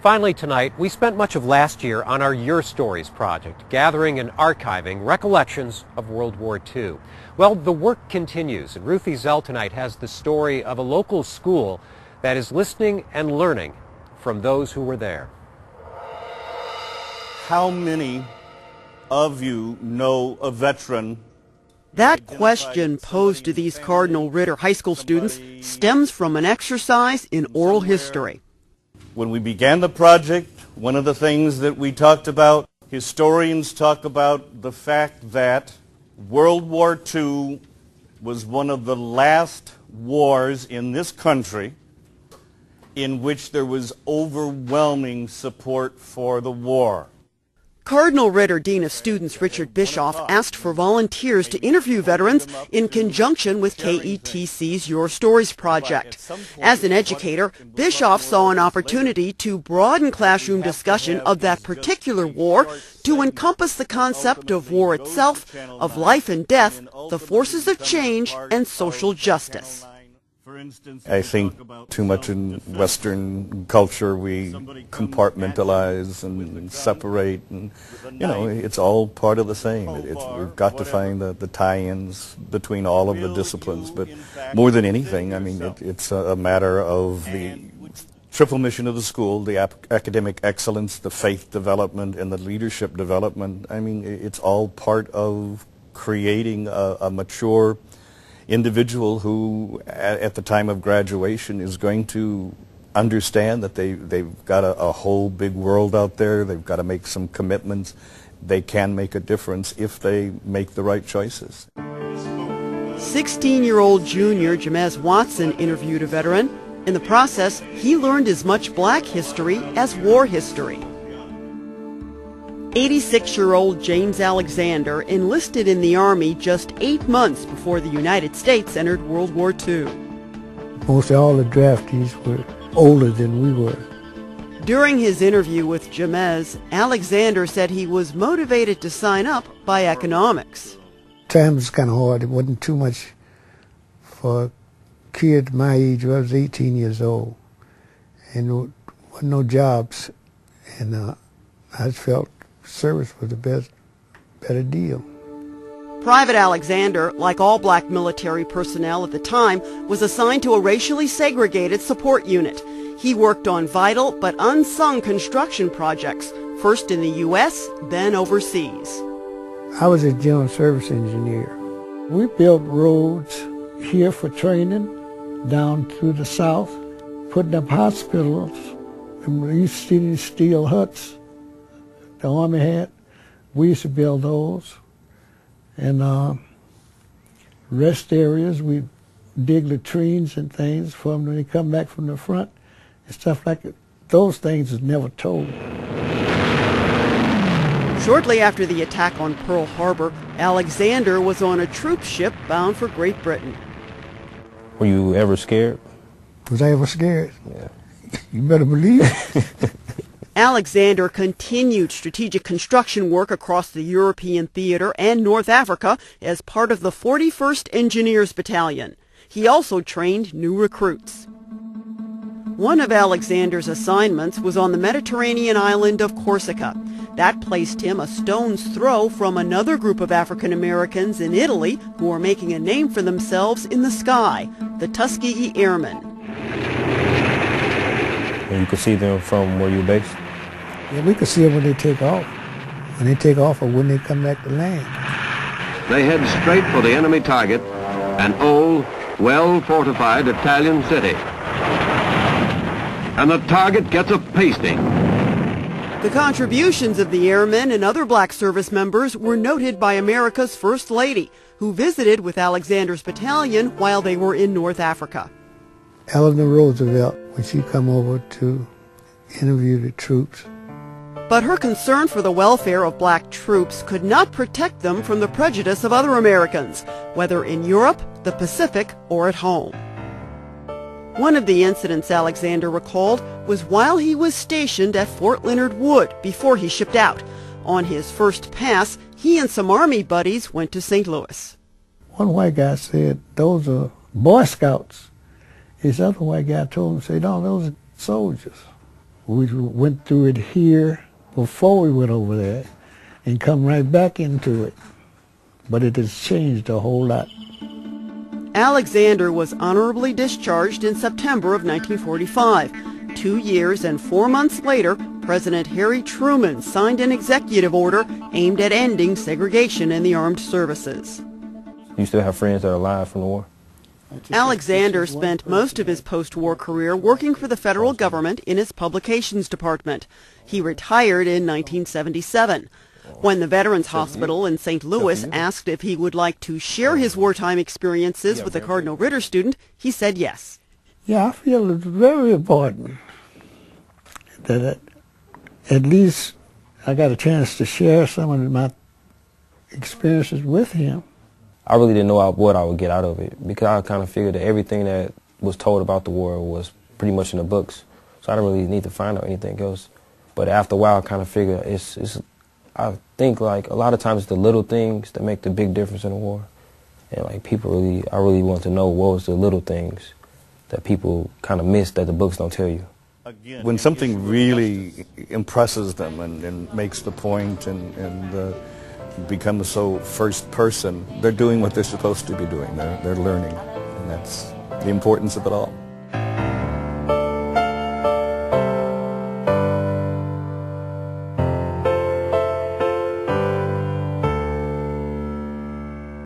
Finally tonight, we spent much of last year on our Your Stories project, gathering and archiving recollections of World War II. Well, the work continues, and Ruth Ezell tonight has the story of a local school that is listening and learning from those who were there. How many of you know a veteran? That question posed to these Cardinal Ritter High School students stems from an exercise in oral history. When we began the project, one of the things that we talked about, historians talk about the fact that World War II was one of the last wars in this country in which there was overwhelming support for the war. Cardinal Ritter Dean of Students Richard Bischof asked for volunteers to interview veterans in conjunction with KETC's Your Stories project. As an educator, Bischof saw an opportunity to broaden classroom discussion of that particular war to encompass the concept of war itself, of life and death, the forces of change, and social justice. I think too much in Western culture we compartmentalize and separate, and it's all part of the same. We've got to find the tie-ins between all of the disciplines, but more than anything, I mean, it's a matter of the triple mission of the school, the academic excellence, the faith development, and the leadership development. I mean, it's all part of creating a mature individual who, at the time of graduation, is going to understand that they've got a whole big world out there. They've got to make some commitments. They can make a difference if they make the right choices. 16-year-old junior Jamez Watson interviewed a veteran. In the process, he learned as much black history as war history. 86-year-old James Alexander enlisted in the Army just 8 months before the United States entered World War II. Most all the draftees were older than we were. During his interview with Jamez, Alexander said he was motivated to sign up by economics. Time was kind of hard. It wasn't too much for a kid my age. I was 18 years old, and there wasn't no jobs, and I felt service was the better deal. Private Alexander, like all black military personnel at the time, was assigned to a racially segregated support unit. He worked on vital but unsung construction projects, first in the U.S., then overseas. I was a general service engineer. We built roads here for training, down through the south, putting up hospitals. And we used to see these steel huts the Army had. We used to build those. And rest areas, we dig latrines and things for them when they come back from the front and stuff like that. Those things is never told. Shortly after the attack on Pearl Harbor, Alexander was on a troop ship bound for Great Britain. Were you ever scared? Was I ever scared? Yeah. You better believe it. Alexander continued strategic construction work across the European theater and North Africa as part of the 41st Engineers Battalion. He also trained new recruits. One of Alexander's assignments was on the Mediterranean island of Corsica. That placed him a stone's throw from another group of African Americans in Italy who were making a name for themselves in the sky, the Tuskegee Airmen. And you could see them from where you're based? Yeah, we could see them when they take off. When they take off or when they come back to land. They head straight for the enemy target, an old, well-fortified Italian city. And the target gets a pasting. The contributions of the airmen and other black service members were noted by America's First Lady, who visited with Alexander's battalion while they were in North Africa. Eleanor Roosevelt, when she come over to interview the troops. But her concern for the welfare of black troops could not protect them from the prejudice of other Americans, whether in Europe, the Pacific, or at home. One of the incidents Alexander recalled was while he was stationed at Fort Leonard Wood before he shipped out. On his first pass, he and some Army buddies went to St. Louis. One white guy said, "Those are Boy Scouts." This other white guy told him, "Say, no, those are soldiers." We went through it here before we went over there and come right back into it. But it has changed a whole lot. Alexander was honorably discharged in September of 1945. 2 years and 4 months later, President Harry Truman signed an executive order aimed at ending segregation in the armed services. You still have friends that are alive from the war? Alexander spent most of his post-war career working for the federal government in its publications department. He retired in 1977. When the Veterans Hospital in St. Louis asked if he would like to share his wartime experiences with a Cardinal Ritter student, he said yes. Yeah, I feel it's very important that at least I got a chance to share some of my experiences with him. I really didn't know what I would get out of it, because I kind of figured that everything that was told about the war was pretty much in the books. So I didn't really need to find out anything else. But after a while, I kind of figured I think like a lot of times it's the little things that make the big difference in the war. And like I really want to know what was the little things that people kind of miss that the books don't tell you. When something really impresses them and makes the point and becomes so first person, they're doing what they're supposed to be doing. They're learning, and that's the importance of it all.